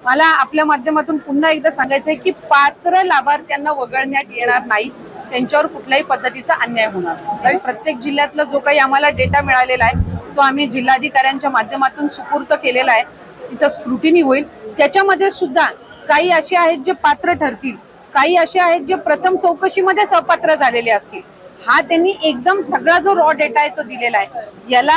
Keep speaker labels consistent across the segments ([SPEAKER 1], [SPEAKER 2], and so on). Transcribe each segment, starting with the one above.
[SPEAKER 1] मला आपल्या माध्यमातून पुन्हा एकदा सांगायचं आहे की पात्र लाभार्थ्यांना वगळण्यात येणार नाही, त्यांच्यावर कुठल्याही पद्धतीचा अन्याय होणार नाही। प्रत्येक जिल्ह्यातला जो काही आम्हाला डेटा मिळालेला आहे तो आम्ही जिल्हाधिकाऱ्यांच्या माध्यमातून सुपूर्द केलेला आहे। तिथं स्क्रुटिनी होईल। त्याच्यामध्ये सुद्धा काही असे आहेत जे पात्र ठरतील, काही असे आहेत जे प्रथम चौकशीमध्येच अपात्र झालेले असतील। हा त्यांनी एकदम सगळा जो रॉ डेटा आहे तो दिलेला आहे। याला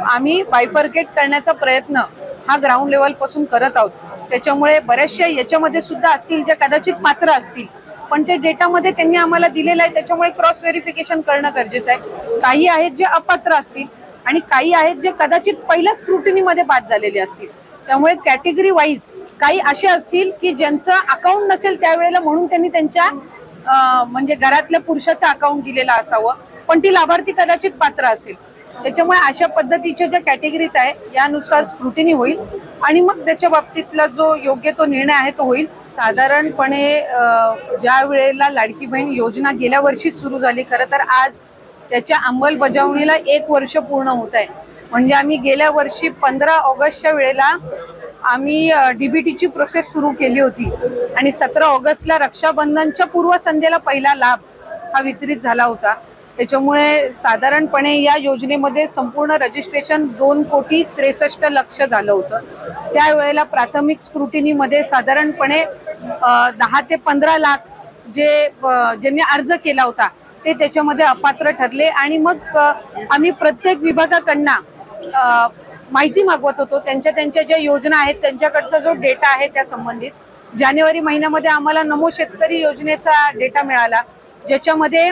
[SPEAKER 1] आम्ही बायफर्केट करण्याचा प्रयत्न हा ग्राउंड लेवल पासून करत आहोत। त्याच्यामुळे बरेचसे याच्यामध्ये सुद्धा असतील जे कदाचित पात्र असतील, पण ते डेटामध्ये त्यांनी आम्हाला दिलेलं आहे, त्याच्यामुळे क्रॉस व्हेरिफिकेशन करणं गरजेचं आहे। काही आहेत जे अपात्र असतील आणि काही आहेत जे कदाचित पहिल्या स्क्रुटिनीमध्ये बाद झालेले असतील। त्यामुळे कॅटेगरी वाईज काही असे असतील की ज्यांचं अकाउंट नसेल त्यावेळेला म्हणून त्यांनी त्यांच्या म्हणजे घरातल्या पुरुषाचं अकाउंट दिलेलं असावं, पण ती लाभार्थी कदाचित पात्र असेल। त्याच्यामुळे अशा पद्धतीच्या ज्या कॅटेगरीज आहे यानुसार स्क्रुटिनी होईल आणि मग त्याच्या बाबतीतला जो योग्य तो निर्णय आहे तो होईल। साधारणपणे ज्या वेळेला लाडकी बहीण योजना गेल्या वर्षी सुरू झाली, खरं तर आज त्याच्या अंमलबजावणीला 1 वर्ष पूर्ण होत आहे। म्हणजे आम्ही गेल्या वर्षी 15 ऑगस्टच्या वेळेला आम्ही डीबीटीची प्रोसेस सुरू केली होती आणि 17 ऑगस्टला रक्षाबंधनच्या पूर्वसंध्येला पहिला लाभ हा वितरित झाला होता। त्याच्यामुळे साधारणपणे या योजनेमध्ये संपूर्ण रजिस्ट्रेशन 2,63,00,000 झालं होतं। त्यावेळेला प्राथमिक स्क्रुटिनीमध्ये साधारणपणे 10 ते 15 लाख ज्यांनी अर्ज केला होता ते त्याच्यामध्ये अपात्र ठरले आणि मग आम्ही प्रत्येक विभागाकडनं माहिती मागवत होतो, त्यांच्या ज्या योजना आहेत त्यांच्याकडचा जो डेटा आहे त्या संबंधित। जानेवारी महिन्यामध्ये आम्हाला नमो शेतकरी योजनेचा डेटा मिळाला, ज्याच्यामध्ये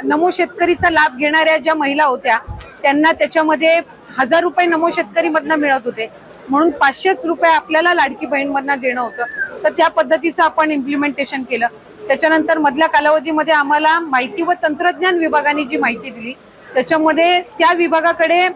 [SPEAKER 1] नमो शेतकरीचा लाभ घेणाऱ्या ज्या महिला होत्या त्यांना त्याच्यामध्ये 1000 रुपये नमो शेतकरी मधनं मिळत होते, म्हणून 500 रुपये आपल्याला लाडकी बहीण मधनं देणं होतं। तर त्या पद्धतीचं आपण इम्प्लिमेंटेशन केलं। त्याच्यानंतर मधल्या कालावधीमध्ये आम्हाला माहिती व तंत्रज्ञान विभागाने जी माहिती दिली त्याच्यामध्ये त्या विभागाकडे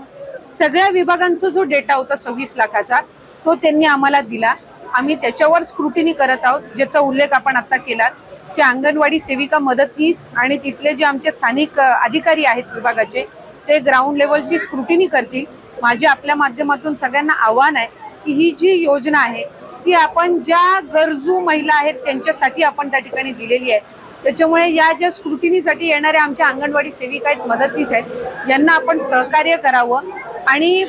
[SPEAKER 1] सगळ्या विभागांचा जो डेटा होता 26 लाखाचा तो त्यांनी आम्हाला दिला। आम्ही त्याच्यावर स्क्रुटिनी करत आहोत, ज्याचा उल्लेख आपण आता केला की अंगणवाडी सेविका मदतनीस आणि तिथले जे आमचे स्थानिक अधिकारी आहेत विभागाचे ते ग्राउंड लेवलची स्क्रुटिनी करतील। माझे आपल्या माध्यमातून सगळ्यांना आव्हान आहे की ही जी योजना आहे ती आपण ज्या गरजू महिला आहेत त्यांच्यासाठी आपण त्या ठिकाणी दिलेली आहे। त्याच्यामुळे या ज्या स्क्रुटिनीसाठी येणाऱ्या आमच्या अंगणवाडी सेविका आहेत मदतनीस आहेत यांना आपण सहकार्य करावं आणि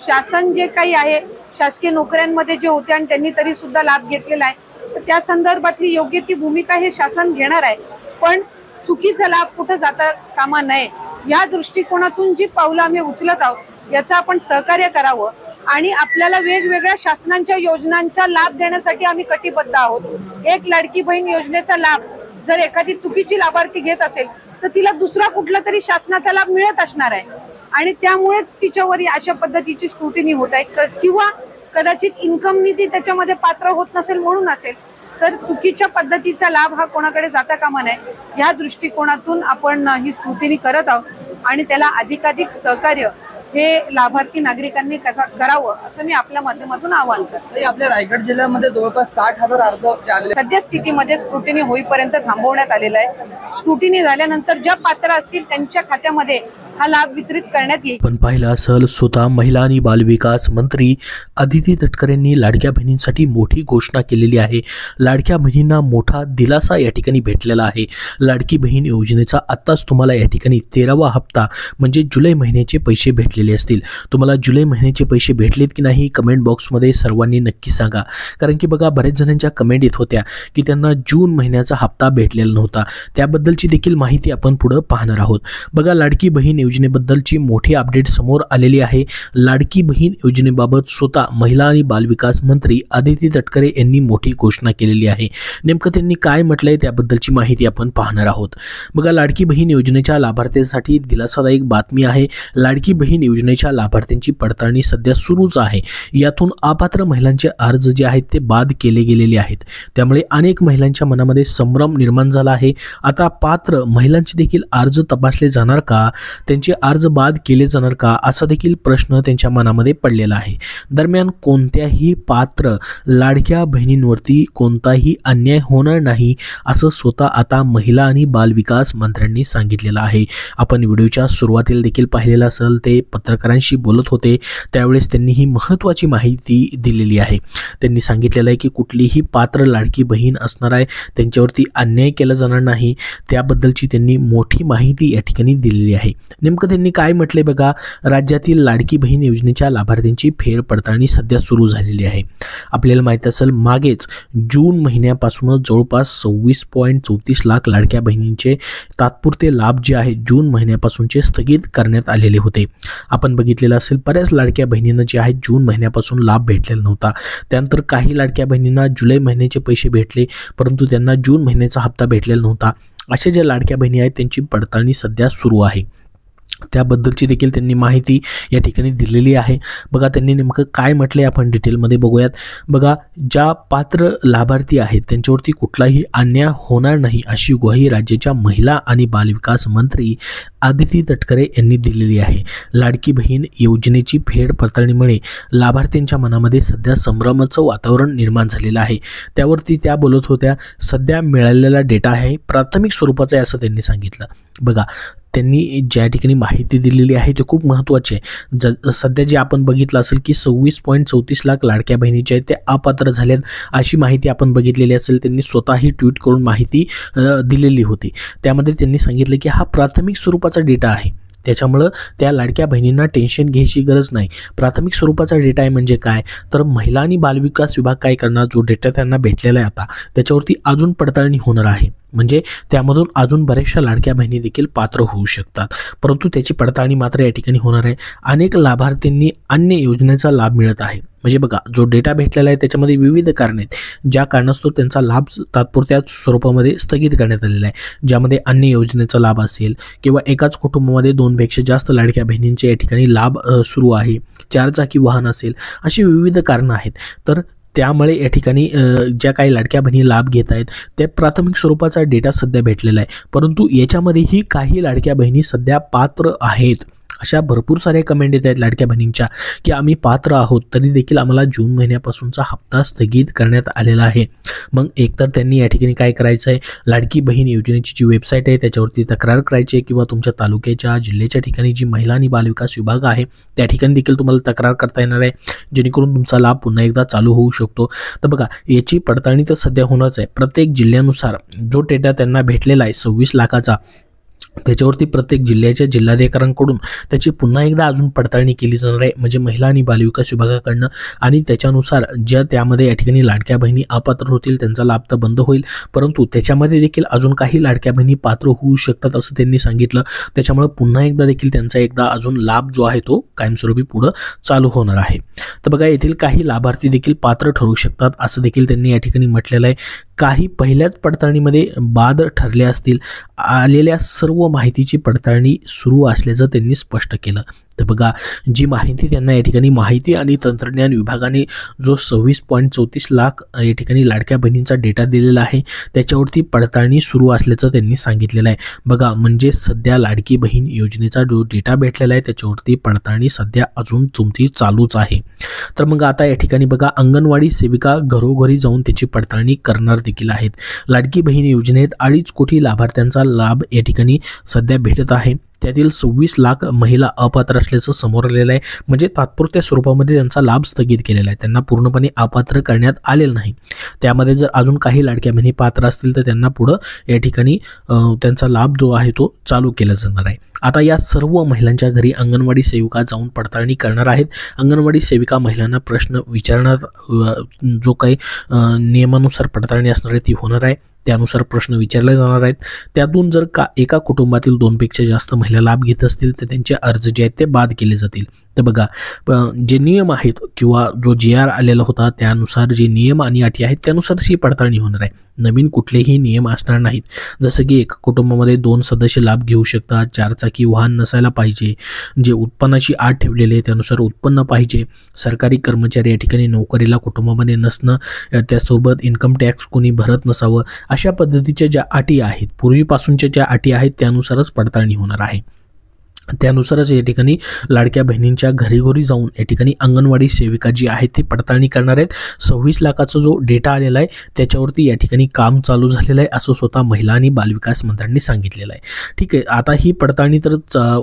[SPEAKER 1] शासन जे काही आहे शासकीय नोकऱ्यांमध्ये जे होते आणि त्यांनी तरी सुद्धा लाभ घेतलेला आहे तर त्या संदर्भातली योग्य ती भूमिका हे शासन घेणार आहे, पण चुकीचा लाभ कुठं जाता कामा नये या दृष्टिकोनातून जी पावलं आम्ही उचलत आहोत याचं आपण सहकार्य करावं आणि आपल्याला वेगवेगळ्या शासनांच्या योजनांचा लाभ देण्यासाठी आम्ही कटिबद्ध आहोत। एक लाडकी बहीण योजनेचा लाभ जर एखादी चुकीची लाभार्थी घेत असेल तर तिला दुसरा कुठला तरी शासनाचा लाभ मिळत असणार आहे आणि त्यामुळेच तिच्यावर अशा पद्धतीची स्क्रुटिनी होत आहे किंवा कदाचित इन्कम निधी त्याच्यामध्ये पात्र होत नसेल म्हणून असेल, तर चुकीच्या पद्धतीचा लाभ हा कोणाकडे जाता कामा नये या दृष्टिकोनातून आपण ही स्क्रुटिनी करत आहोत आणि त्याला अधिकाधिक सहकार्य हे लाभार्थी नागरिकांनी करावं असं मी आपल्या माध्यमातून आवाहन करते।
[SPEAKER 2] आपल्या रायगड जिल्ह्यामध्ये जवळपास 60,000 अर्ज
[SPEAKER 1] सध्या स्थितीमध्ये स्क्रुटिनी होईपर्यंत थांबवण्यात आलेला आहे। स्क्रुटिनी झाल्यानंतर ज्या पात्र असतील त्यांच्या खात्यामध्ये हा लाभ वितरित करण्यात येईल।
[SPEAKER 3] पण पाहिलं असेल स्वतः महिला आणि बालविकास मंत्री अदिती तटकरे यांनी लाडक्या बहिणींसाठी मोठी घोषणा केलेली आहे। लाडक्या बहिणींना मोठा दिलासा या ठिकाणी भेटलेला आहे। लाडकी बहीण योजनेचा आत्ताच तुम्हाला या ठिकाणी 13वा हप्ता म्हणजे जुलै महिन्याचे पैसे भेटलेले असतील। तुम्हाला जुलै महिन्याचे पैसे भेटलेत की नाही कमेंट बॉक्समध्ये सर्वांनी नक्की सांगा, कारण की बघा बरेच जणांच्या कमेंट येत होत्या की त्यांना जून महिन्याचा हप्ता भेटलेला नव्हता, त्याबद्दलची देखील माहिती आपण पुढे पाहणार आहोत। बघा लाडकी बहीण योजनेबद्दलची मोठी अपडेट समोर आलेली आहे। लाडकी बहीण योजनेबाबत स्वतः महिला आणि बालविकास मंत्री अदिती तटकरे यांनी मोठी घोषणा केलेली आहे। नेमकं त्यांनी काय म्हटलंय त्याबद्दलची माहिती आपण पाहणार आहोत। बघा लाडकी बहीण योजनेच्या लाभार्थ्यांसाठी दिलासादायक बातमी आहे। लाडकी बहीण योजनेच्या लाभार्थ्यांची पडताळणी सध्या सुरूच आहे। यातून अपात्र महिलांचे अर्ज जे आहेत ते बाद केले गेलेले आहेत, त्यामुळे अनेक महिलांच्या मनामध्ये संभ्रम निर्माण झाला आहे। आता पात्र महिलांचे देखील अर्ज तपासले जाणार का त्यांचे अर्ज बाद केले जाणार का, असा देखील प्रश्न त्यांच्या मनामध्ये पडलेला आहे. दरम्यान कोणत्याही पात्र लाडक्या बहिणींवरती कोणताही अन्याय होणार नाही असं स्वतः आता महिला आणि बालविकास मंत्र्यांनी सांगितलेलं आहे. आपण व्हिडिओच्या सुरुवातीला देखील पाहिलेलं असेल, ते पत्रकारांशी बोलत होते त्यावेळेस त्यांनी ही महत्त्वाची माहिती दिलेली आहे. त्यांनी सांगितलेलं आहे की कुठलीही पात्र लाडकी बहीण असणार आहे त्यांच्यावरती अन्याय केला जाणार नाही, त्याबद्दलची त्यांनी मोठी माहिती या ठिकाणी दिलेली आहे. नेमकं त्यांनी काय म्हटले बघा, राज्यातील लाडकी बहीण योजनेच्या लाभार्थ्यांची फेरपडताळणी सध्या सुरू झालेली आहे. आपल्याला माहिती असेल, मागेच जून महिन्यापासूनच जवळपास 26.34 लाख लाडक्या बहिणींचे तात्पुरते लाभ जे आहेत जून महिन्यापासूनचे स्थगित करण्यात आलेले होते. आपण बघितलेलं असेल, बऱ्याच लाडक्या बहिणींना जे आहेत जून महिन्यापासून लाभ भेटलेला नव्हता. त्यानंतर काही लाडक्या बहिणींना जुलै महिन्याचे पैसे भेटले, परंतु त्यांना जून महिन्याचा हप्ता भेटलेला नव्हता. अशा ज्या लाडक्या बहिणी आहेत त्यांची पडताळणी सध्या सुरू आहे. त्याबद्दलची देखील त्यांनी माहिती या ठिकाणी दिलेली आहे. बघा त्यांनी नेमकं काय म्हटलंय आपण डिटेलमध्ये बघूयात. बघा, ज्या पात्र लाभार्थी आहेत त्यांच्यावरती कुठलाही अन्याय होणार नाही अशी ग्वाही राज्याच्या महिला आणि बालविकास मंत्री आदिती तटकरे यांनी दिलेली आहे. लाडकी बहीण योजनेची फेरपडताळणीमुळे लाभार्थ्यांच्या मनामध्ये सध्या संभ्रमाचं वातावरण निर्माण झालेलं आहे. त्यावरती त्या बोलत होत्या, सध्या मिळालेला डेटा आहे प्राथमिक स्वरूपाचा आहे असं त्यांनी सांगितलं. बघा, त्यांनी ज्या ठिकाणी माहिती दिलेली आहे ते खूप महत्त्वाचे आहे. सध्या जे आपण बघितलं असेल की 26.34 लाख लाडक्या बहिणीचे आहेत ते अपात्र झाल्यात अशी माहिती आपण बघितलेली असेल. त्यांनी स्वतःही ट्विट करून माहिती दिलेली होती. त्यामध्ये त्यांनी सांगितलं की हा प्राथमिक स्वरूपाचा डेटा आहे, त्याच्यामुळं त्या लाडक्या बहिणींना टेन्शन घ्यायची गरज नाही. प्राथमिक स्वरूपाचा डेटा आहे म्हणजे काय, तर महिला आणि बालविकास विभाग काय करणार, जो डेटा त्यांना भेटलेला आहे आता त्याच्यावरती अजून पडताळणी होणार आहे. म्हणजे त्यामधून अजून बऱ्याचशा लाडक्या बहिणी देखील पात्र होऊ शकतात, परंतु त्याची पडताळणी मात्र या ठिकाणी होणार आहे. अनेक लाभार्थ्यांनी अन्य योजनेचा लाभ मिळत आहे. म्हणजे बघा, जो डेटा भेटलेला आहे त्याच्यामध्ये विविध कारणे आहेत, ज्या कारणास्तव त्यांचा लाभ तात्पुरत्या स्वरूपामध्ये स्थगित करण्यात आलेला आहे. ज्यामध्ये अन्य योजनेचा लाभ असेल किंवा एकाच कुटुंबामध्ये 2पेक्षा जास्त लाडक्या बहिणींचे या ठिकाणी लाभ सुरू आहे, 4 चाकी वाहन असेल, अशी विविध कारणं आहेत. तर त्यामुळे या ठिकाणी ज्या काही लाडक्या बहिणी लाभ घेत आहेत त्या प्राथमिक स्वरूपाचा डेटा सध्या भेटलेला आहे, परंतु याच्यामध्येही काही लाडक्या बहिणी सध्या पात्र आहेत. अशा भरपूर साऱ्या कमेंट येत आहेत लाडक्या बहिणींच्या की आम्ही पात्र आहोत तरी देखील आम्हाला जून महिन्यापासूनचा हप्ता स्थगित करण्यात आलेला आहे. मग एकतर त्यांनी या ठिकाणी काय करायचं आहे, लाडकी बहीण योजनेची जी वेबसाईट आहे त्याच्यावरती तक्रार करायची आहे किंवा तुमच्या तालुक्याच्या जिल्ह्याच्या ठिकाणी जी महिला आणि बालविकास विभाग आहे त्या ठिकाणी देखील तुम्हाला तक्रार करता येणार आहे, जेणेकरून तुमचा लाभ पुन्हा एकदा चालू होऊ शकतो. तर बघा, याची पडताळणी तर सध्या होणारच आहे. प्रत्येक जिल्ह्यानुसार जो डेटा त्यांना भेटलेला आहे 26 लाखाचा, त्याच्यावरती प्रत्येक जिल्ह्याच्या जिल्हाधिकाऱ्यांकडून त्याची पुन्हा एकदा अजून पडताळणी केली जाणार आहे, म्हणजे महिला आणि बालविकास विभागाकडनं. आणि त्याच्यानुसार ज्या त्यामध्ये या ठिकाणी लाडक्या बहिणी अपात्र होतील त्यांचा लाभ तर बंद होईल, परंतु त्याच्यामध्ये देखील अजून काही लाडक्या बहिणी पात्र होऊ शकतात असं त्यांनी सांगितलं. त्याच्यामुळे पुन्हा एकदा देखील त्यांचा एकदा अजून लाभ जो आहे तो कायमस्वरूपी पुढं चालू होणार आहे. तर बघा, येथील काही लाभार्थी देखील पात्र ठरू शकतात असं देखील त्यांनी या ठिकाणी म्हटलेलं आहे. काही पहिल्याच पडताळणीमध्ये बाद ठरले असतील. आलेल्या सर्व माहितीची पडताळणी सुरू असल्याचं त्यांनी स्पष्ट केलं. तर बघा, जी माहिती त्यांना या ठिकाणी माहिती आणि तंत्रज्ञान विभागाने जो 26.34 लाख या ठिकाणी लाडक्या बहिणींचा डेटा दिलेला आहे त्याच्यावरती पडताळणी सुरू असल्याचं त्यांनी सांगितलेलं आहे. बघा, म्हणजे सध्या लाडकी बहीण योजनेचा जो डेटा भेटलेला आहे त्याच्यावरती पडताळणी सध्या अजून तुमची चालूच आहे. तर मग आता या ठिकाणी बघा, अंगणवाडी सेविका घरोघरी जाऊन त्याची पडताळणी करणार देखील आहेत. लाडकी बहीण योजनेत 2.5 कोटी लाभार्थ्यांचा लाभ या ठिकाणी सध्या भेटत आहे. त्यातील 26 लाख महिला अपात्र असल्याचं समोर आलेलं आहे, म्हणजे तात्पुरत्या स्वरूपामध्ये त्यांचा लाभ स्थगित केलेला आहे, त्यांना पूर्णपणे अपात्र करण्यात आलेलं नाही. त्यामध्ये जर अजून काही लाडक्या बहिणी पात्र असतील तर त्यांना पुढं या ठिकाणी त्यांचा लाभ जो आहे तो चालू केला जाणार आहे. आता या सर्व महिलांच्या घरी अंगणवाडी सेविका जाऊन पडताळणी करणार आहेत. अंगणवाडी सेविका महिलांना प्रश्न विचारण्यात जो काही नियमानुसार पडताळणी असणार आहे ती होणार आहे, त्यानुसार प्रश्न विचारले जाणार आहेत. त्यातून जर एका कुटुंबातील 2पेक्षा जास्त महिला लाभ घेत असतील तर त्यांचे अर्ज जे आहेत ते बाद केले जातील. तर बघा, जे नियम आहेत किंवा जो GR आलेला होता त्यानुसार जे नियम आणि अटी आहेत त्यानुसारच ही पडताळणी होणार आहे. नवीन कुठलेही नियम असणार नाहीत. जसं की एका कुटुंबामध्ये 2 सदस्य लाभ घेऊ शकतात, 4 चाकी वाहन नसायला पाहिजे, जे उत्पन्नाची अट ठेवलेली आहे त्यानुसार उत्पन्न पाहिजे, सरकारी कर्मचारी या ठिकाणी नोकरीला कुटुंबामध्ये नसणं, त्यासोबत इन्कम टॅक्स कोणी भरत नसावं, अशा पद्धतीच्या ज्या अटी आहेत पूर्वीपासूनच्या ज्या अटी आहेत त्यानुसारच पडताळणी होणार आहे. त्यानुसारच या ठिकाणी लाडक्या बहिणींच्या घरी जाऊन या ठिकाणी अंगणवाडी सेविका जी आहे ती पडताळणी करणार आहेत. 26 लाखाचा जो डेटा आलेला आहे त्याच्यावरती या ठिकाणी काम चालू झालेलं आहे असं स्वतः महिला आणि बालविकास मंत्र्यांनी सांगितलेलं आहे. ठीक आहे, आता ही पडताळणी तर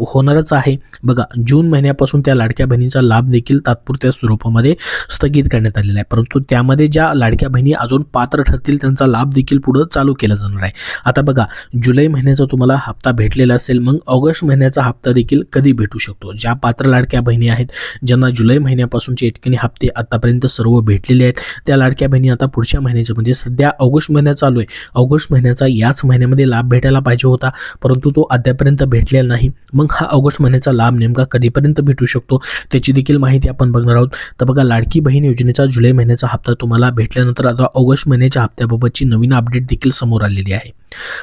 [SPEAKER 3] होणारच आहे. बघा, जून महिन्यापासून त्या लाडक्या बहिणींचा लाभ देखील तात्पुरत्या स्वरूपामध्ये स्थगित करण्यात आलेला आहे, परंतु त्यामध्ये ज्या लाडक्या बहिणी अजून पात्र ठरतील त्यांचा लाभ देखील पुढे चालू केला जाणार आहे. आता बघा, जुलै महिन्याचा तुम्हाला हप्ता भेटलेला असेल, मग ऑगस्ट महिन्याचा हप्ता देखील कधी भेटू शकतो. ज्या पात्र लाडक्या बहिणी आहेत ज्यांना जुलै महिन्यापासूनचे ठिकाणी हप्ते आतापर्यंत सर्व भेटलेले आहेत त्या लाडक्या बहिणी आता पुढच्या महिन्याचे म्हणजे सध्या ऑगस्ट महिना चालू आहे, ऑगस्ट महिन्याचा याच महिन्यामध्ये लाभ भेटायला पाहिजे होता, परंतु तो अद्यापर्यंत भेटलेला नाही. मग हा ऑगस्ट महिन्याचा लाभ नेमका कधीपर्यंत भेटू शकतो त्याची देखील माहिती आपण बघणार आहोत. तर बघा, लाडकी बहीण योजनेचा जुलै महिन्याचा हप्ता तुम्हाला भेटल्यानंतर आता ऑगस्ट महिन्याच्या हप्त्याबाबतची नवीन अपडेट देखील समोर आलेली आहे.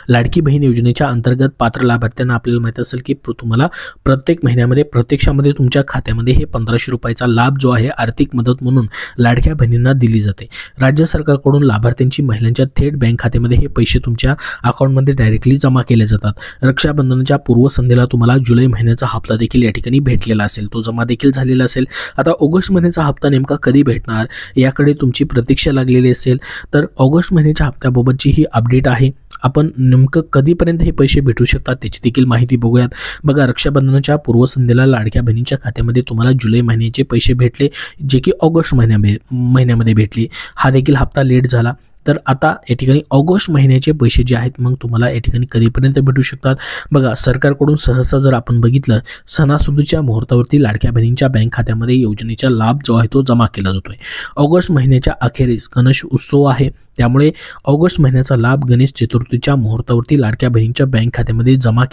[SPEAKER 3] लाडकी बहीण योजनेच्या अंतर्गत पात्र लाभार्थ्यांना आपल्याला माहिती असेल की तुम्हाला प्रत्येक महिन्यामध्ये प्रत्यक्षामध्ये तुमच्या खात्यामध्ये हे 1500 रुपयाचा लाभ जो आहे आर्थिक मदत म्हणून लाडक्या बहिणींना दिली जाते. राज्य सरकारकडून लाभार्थ्यांची महिलांच्या थेट बँक खात्यामध्ये हे पैसे तुमच्या अकाउंटमध्ये डायरेक्टली जमा केले जातात. रक्षाबंधनाच्या पूर्वसंध्येला तुम्हाला जुलै महिन्याचा हप्ता देखील या ठिकाणी भेटलेला असेल, तो जमा देखील झालेला असेल. आता ऑगस्ट महिन्याचा हप्ता नेमका कधी भेटणार याकडे तुमची प्रतीक्षा लागलेली असेल, तर ऑगस्ट महिन्याच्या हप्त्याबाबतची ही अपडेट आहे. आपण नेमकं कधीपर्यंत हे पैसे भेटू शकतात त्याची देखील माहिती बघूयात. बघा, रक्षाबंधनाच्या पूर्वसंध्येला लाडक्या बहिणींच्या खात्यामध्ये तुम्हाला जुलै महिन्याचे पैसे भेटले जे की ऑगस्ट महिन्यामध्ये भेटले. हा देखील हप्ता लेट झाला. तर आता या ठिकाणी ऑगस्ट महिन्याचे पैसे जे आहेत मग तुम्हाला या ठिकाणी कधीपर्यंत भेटू शकतात. बघा, सरकारकडून सहसा जर आपण बघितलं सणासुदीच्या मुहूर्तावरती लाडक्या बहिणींच्या बँक खात्यामध्ये योजनेचा लाभ जो आहे तो जमा केला जातोय. ऑगस्ट महिन्याच्या अखेरीस गणेश उत्सव आहे, त्यामुळे ऑगस्ट महिन्याचा लाभ गणेश चतुर्थीच्या मुहूर्तावरती लाडक्या बहिणींच्या बँक खात्यामध्ये जमा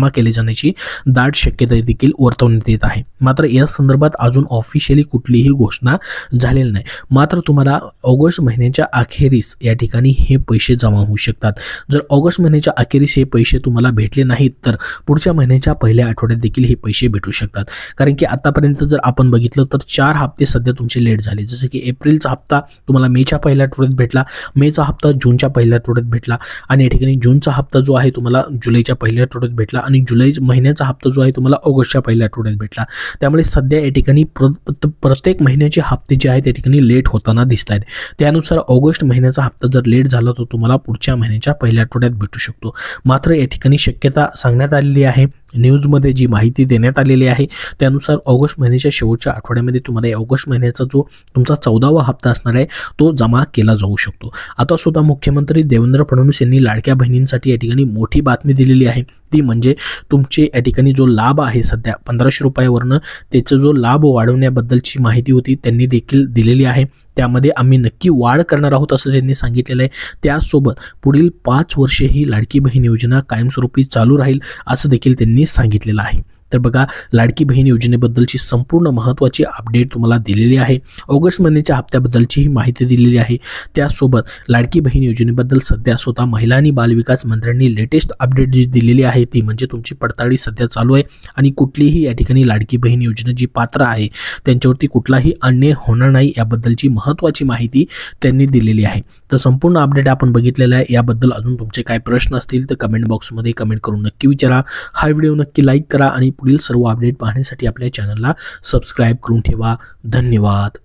[SPEAKER 3] केले जाण्याची दाट शक्यता देखील वर्तवण्यात येत आहे. मात्र या संदर्भात अजून ऑफिशियली कुठलीही घोषणा झालेली नाही. मात्र तुम्हाला ऑगस्ट महिन्याच्या अखेरीस या ठिकाणी हे पैसे जमा होऊ शकतात. जर ऑगस्ट महिन्याच्या अखेरीस हे पैसे तुम्हाला भेटले नाहीत तर पुढच्या महिन्याच्या पहिल्या आठवड्यात देखील हे पैसे भेटू शकतात. कारण की आतापर्यंत जर आपण बघितलं तर 4 हप्ते सध्या तुमचे लेट झाले. जसं की एप्रिलचा हप्ता तुम्हाला मेच्या पहिल्या आठवड्यात भेटला, मेचा हप्ता जूनच्या पहिल्या आठवड्यात भेटला आणि या ठिकाणी जूनचा हप्ता जो आहे तुम्हाला जुलैच्या पहिल्या आठवड्यात भेटला आणि जुलै महिन्याचा हप्ता जो आहे तुम्हाला ऑगस्टच्या पहिल्या आठवड्यात भेटला. त्यामुळे सध्या या ठिकाणी प्रत्येक महिन्याचे हप्ते जे आहेत या ठिकाणी लेट होताना दिसत आहेत. त्यानुसार ऑगस्ट महिन्याचा हप्ता जर लेट झाला तर तुम्हाला पुढच्या महिन्याच्या पहिल्या आठवड्यात भेटू शकतो. मात्र या ठिकाणी शक्यता सांगण्यात आलेली आहे, न्यूजमध्ये जी माहिती देण्यात आलेली आहे त्यानुसार ऑगस्ट महिन्याच्या शेवटच्या आठवड्यामध्ये तुम्हाला या ऑगस्ट महिन्याचा जो तुमचा 14वा हप्ता असणार आहे तो जमा केला जाऊ शकतो. आता सुद्धा मुख्यमंत्री देवेंद्र फडणवीस यांनी लाडक्या बहिणींसाठी या ठिकाणी मोठी बातमी दिलेली आहे. ती म्हणजे तुमचे या ठिकाणी जो लाभ आहे सध्या 1500 रुपयावरनं त्याचा जो लाभ वाढवण्याबद्दलची माहिती होती त्यांनी देखील दिलेली आहे. त्यामध्ये आम्ही नक्की वाढ करणार आहोत असं त्यांनी सांगितलेलं आहे. त्यासोबत पुढील 5 वर्षे ही लाडकी बहीण योजना कायमस्वरूपी चालू राहील असं देखील त्यांनी सांगितलेलं आहे. तर बघा, लाडकी बहीण योजनेबद्दलची संपूर्ण महत्त्वाची अपडेट तुम्हाला दिलेली आहे. ऑगस्ट महिन्याच्या हप्त्याबद्दलची ही माहिती दिलेली आहे. त्यासोबत लाडकी बहीण योजनेबद्दल सध्या स्वतः महिला आणि बालविकास मंत्र्यांनी लेटेस्ट अपडेट जी दिलेली आहे ती म्हणजे तुमची पडताळणी सध्या चालू आहे आणि कुठलीही या ठिकाणी लाडकी बहीण योजना जी पात्र आहे त्यांच्यावरती कुठलाही अन्याय होणार नाही याबद्दलची महत्त्वाची माहिती त्यांनी दिलेली आहे. तर संपूर्ण अपडेट आपण बघितलेला आहे. याबद्दल अजून तुमचे काय प्रश्न असतील तर कमेंट बॉक्समध्ये कमेंट करून नक्की विचारा. हा व्हिडिओ नक्की लाईक करा आणि पुढील सर्व अपडेट पाहण्यासाठी आपल्या चॅनलला सबस्क्राईब करून ठेवा. धन्यवाद.